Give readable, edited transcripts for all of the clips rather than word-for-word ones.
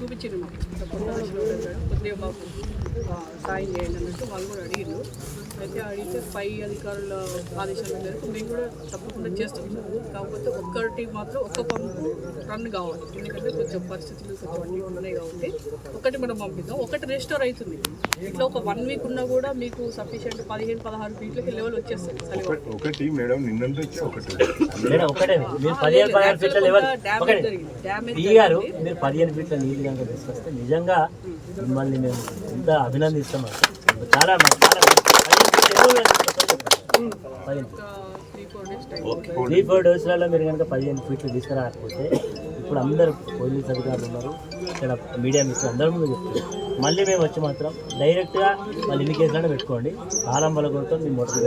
చూపించింది మాకు కొద్దిగా మాకు సాయం చేయండి అన్నట్టు వాళ్ళు కూడా అడిగారు. అయితే అడిగితే పై అధికారుల ఆదేశాల మేరకు మేము కూడా తప్పకుండా చేస్తాం సార్. కాకపోతే ఒక్కటి మాత్రం ఒక్క పంపు రన్ కావాలి, ఎందుకంటే కొంచెం పరిస్థితులు కొంచెం అన్నీ ఉన్నాయి కాబట్టి ఒకటి మనం పంపిద్దాం. ఒకటి రెస్టోర్ అవుతుంది. ఇట్లా ఒక 1 వీక్ ఉన్నా కూడా మీకు సఫిషియెంట్ 15-16 ఫీట్లకి లెవెల్ వచ్చేస్తుంది. నిజంగా మిమ్మల్ని మేము ఎంత అభినందిస్తాం. చాలా 3-4 డేస్లలో మీరు కనుక 15 ఫీట్లు తీసుకురాకపోతే ఇప్పుడు అందరు పోలీస్ అధికారులు ఉన్నారు, ఇక్కడ మీడియా మిత్రులు అందరూ ముందు చెప్తారు. మళ్ళీ మేము వచ్చి మాత్రం డైరెక్ట్గా వాళ్ళు ఎన్ని కేసులైనా పెట్టుకోండి, కాలం వల్ల కొడుతాం మీ మోటార్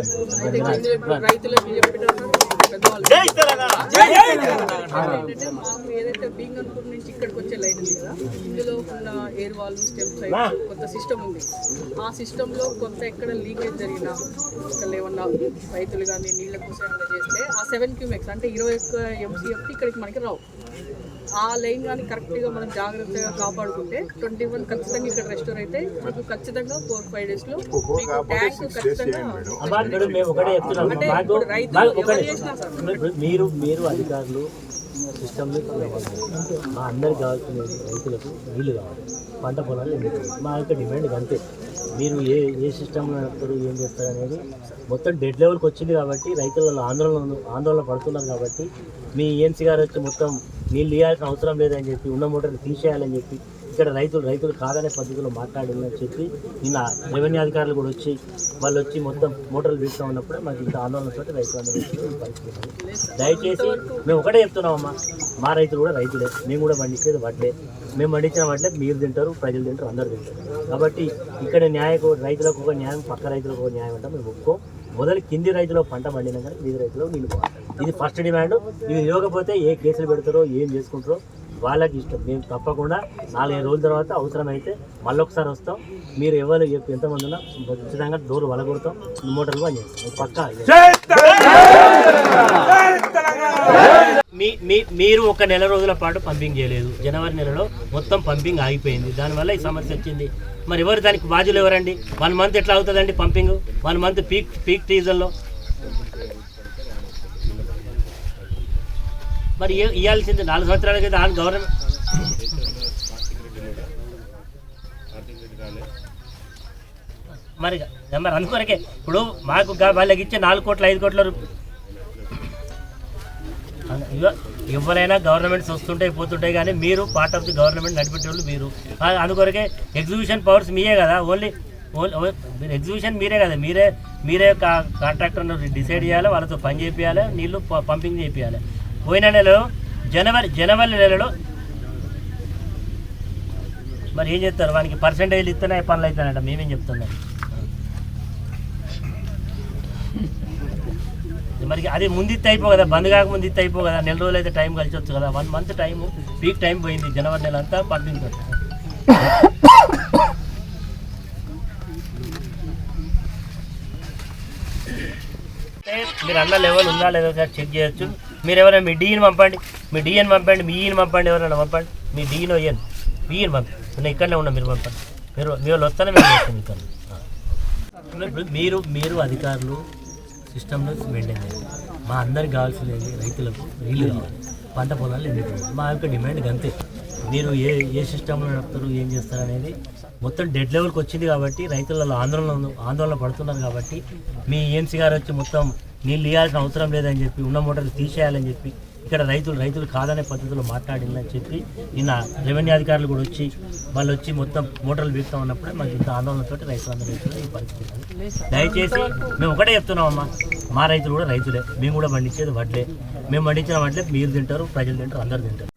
ఏంటంటే మాకు ఏదైతే బీంగన్పూర్ నుంచి ఇక్కడికి వచ్చే లైన్ ఉంది కదా, ఇందులో ఉన్న ఎయిర్ వాల్ స్టెప్ సైడ్ కొంత సిస్టమ్ ఉంది. ఆ సిస్టంలో కొంత ఎక్కడ లీకేజ్ జరిగినా ఇక్కడ ఏమన్నా రైతులు కానీ నీళ్ళ కోసం ఏమన్నా చేస్తే ఆ 7 క్యూమెక్స్ అంటే 21 MCF ఇక్కడికి మనకి రావు. ఆ లైన్ కానీ కరెక్ట్గా మనం జాగ్రత్తగా కాపాడుకుంటే 21 ఖచ్చితంగా ఇక్కడ రెస్టోర్ అయితే మీకు ఖచ్చితంగా 4-5 డేస్లో మీకు ట్యాంక్ ఖచ్చితంగా మీరు అధికారులు సిస్టమ్లో మా అందరికి కావాల్సిన రైతులకు నీళ్ళు కావాలి, పంట పొలాలు మా యొక్క డిమాండ్ అంతే. మీరు ఏ సిస్టంలో నడుపుతారు, ఏం చేస్తారు అనేది మొత్తం డెడ్ లెవెల్కి వచ్చింది కాబట్టి రైతులలో ఆందోళన పడుతున్నారు. కాబట్టి మీ ENC గారు వచ్చి మొత్తం నీళ్ళు ఇవ్వాల్సిన అవసరం లేదని చెప్పి ఉన్న మోటార్లు తీసేయాలని చెప్పి ఇక్కడ రైతులు కాదనే పద్ధతిలో మాట్లాడాలని చెప్పి నిన్న రెవెన్యూ అధికారులు కూడా వచ్చి వాళ్ళు వచ్చి మొత్తం మోటార్లు తీస్తూ ఉన్నప్పుడే మాకు ఇంత ఆందోళనతో రైతులందరూ పరిస్థితి. దయచేసి మేము ఒకటే చెప్తున్నామమ్మా, మా రైతులు కూడా రైతులే, మేము కూడా పండించేది వడ్లే, మేము పండించిన వడ్లే మీరు తింటారు, ప్రజలు తింటారు, అందరూ తింటారు. కాబట్టి ఇక్కడ రైతులకు ఒక న్యాయం, పక్క రైతులకు ఒక న్యాయం అంటే మేము ఒప్పుకో. మొదలు కింది రైతులో పంట పండినా కానీ మీద రైతులో నీళ్ళు పోవాలి. ఇది ఫస్ట్ డిమాండ్. ఇది ఇవ్వకపోతే ఏ కేసులు పెడతారో ఏం చేసుకుంటారో వాళ్ళకి ఇష్టం. మేము తప్పకుండా 4-5 రోజుల తర్వాత అవసరమైతే మళ్ళొకసారి వస్తాం. మీరు ఎవరు ఎంతమంది ఉన్నా ఖచ్చితంగా డోర్ వలగొడతాం, మోటార్లు బంద్ చేస్తాం పక్కా. మీరు ఒక నెల రోజుల పాటు పంపింగ్ చేయలేదు, జనవరి నెలలో మొత్తం పంపింగ్ ఆగిపోయింది, దానివల్ల ఈ సమస్య వచ్చింది. మరి ఎవరు దానికి బాధ్యులు ఎవరండి? 1 మంత్ ఎట్లా అవుతుందండి పంపింగ్? 1 మంత్ పీక్ సీజన్లో మరి ఇవ్వాల్సింది 4 సంవత్సరాల క్రితం గవర్నమెంట్. మరి అందుకొరకే ఇప్పుడు మాకు వాళ్ళకి ఇచ్చే 4 కోట్ల 5 కోట్ల ఎవరైనా గవర్నమెంట్స్ వస్తుంటాయి పోతుంటాయి, కానీ మీరు పార్ట్ ఆఫ్ ది గవర్నమెంట్ నడిపేటోళ్ళు మీరు. అందుకొరకే ఎగ్జిక్యూషన్ పవర్స్ మీరే కదా, ఓన్లీ మీరు ఎగ్జిక్యూషన్ మీరే కదా, మీరే కాంట్రాక్టర్ డిసైడ్ చేయాలి, వాళ్ళతో పని చేయించాలి, నీళ్ళు పంపింగ్ చేయించాలి. పోయిన నెలలో జనవరి నెలలో మరి ఏం చెప్తారు? వానికి పర్సెంటేజ్లు ఇస్తేనే పనులు అవుతానంట. మేమేం చెప్తున్నాం మరి? అది ముందిత్తే అయిపో కదా, బంద్ కాక ముందు ఇత్తే అయిపో కదా. నెల రోజులు అయితే టైం కలిసి వచ్చు కదా. 1 మంత్ టైము పీక్ టైం పోయింది. జనవరి నెల అంతా పంపింగ్. మీరు అన్న లెవెల్ ఉందా లేదా సార్ చెక్ చేయొచ్చు. మీరు ఎవరైనా మీ డీని పంపండి, మీ ఈని పంపండి, ఎవరైనా పంపండి. మీ డీనో ఈని పంపండి. నేను ఇక్కడనే ఉన్నా, మీరు పంపండి. మీ వాళ్ళు వస్తానే మేము చేస్తాం ఇక్కడ. మీరు అధికారులు సిస్టంలో మెయింటైన్ చేయాలి. మా అందరికి కావాల్సినది రైతులకు నీళ్ళు కావాలి, పంట పొలాలు ఎండిపోయింది. మా యొక్క డిమాండ్ అంతే. మీరు ఏ సిస్టంలో నడుపుతారు, ఏం చేస్తారు అనేది మొత్తం డెడ్ లెవెల్కి వచ్చింది కాబట్టి రైతులలో ఆందోళన పడుతున్నారు. కాబట్టి మీ ENC గారు వచ్చి మొత్తం నీళ్ళు ఇవ్వాల్సిన అవసరం లేదని చెప్పి ఉన్న మోటార్లు తీసేయాలని చెప్పి ఇక్కడ రైతులు కాదనే పద్ధతిలో మాట్లాడిందని చెప్పి నిన్న రెవెన్యూ అధికారులు కూడా వచ్చి వాళ్ళు వచ్చి మొత్తం మోటార్లు వీక్తా ఉన్నప్పుడే మాకు ఇంత ఆందోళనతో రైతులందరూ ఈ పరిస్థితి. దయచేసి మేము ఒకటే చెప్తున్నామమ్మా, మా రైతులు కూడా రైతులే, మేము కూడా పండించేది వడ్లే, మేము పండించిన వడ్లే మీరు తింటారు, ప్రజలు తింటారు, అందరూ తింటారు.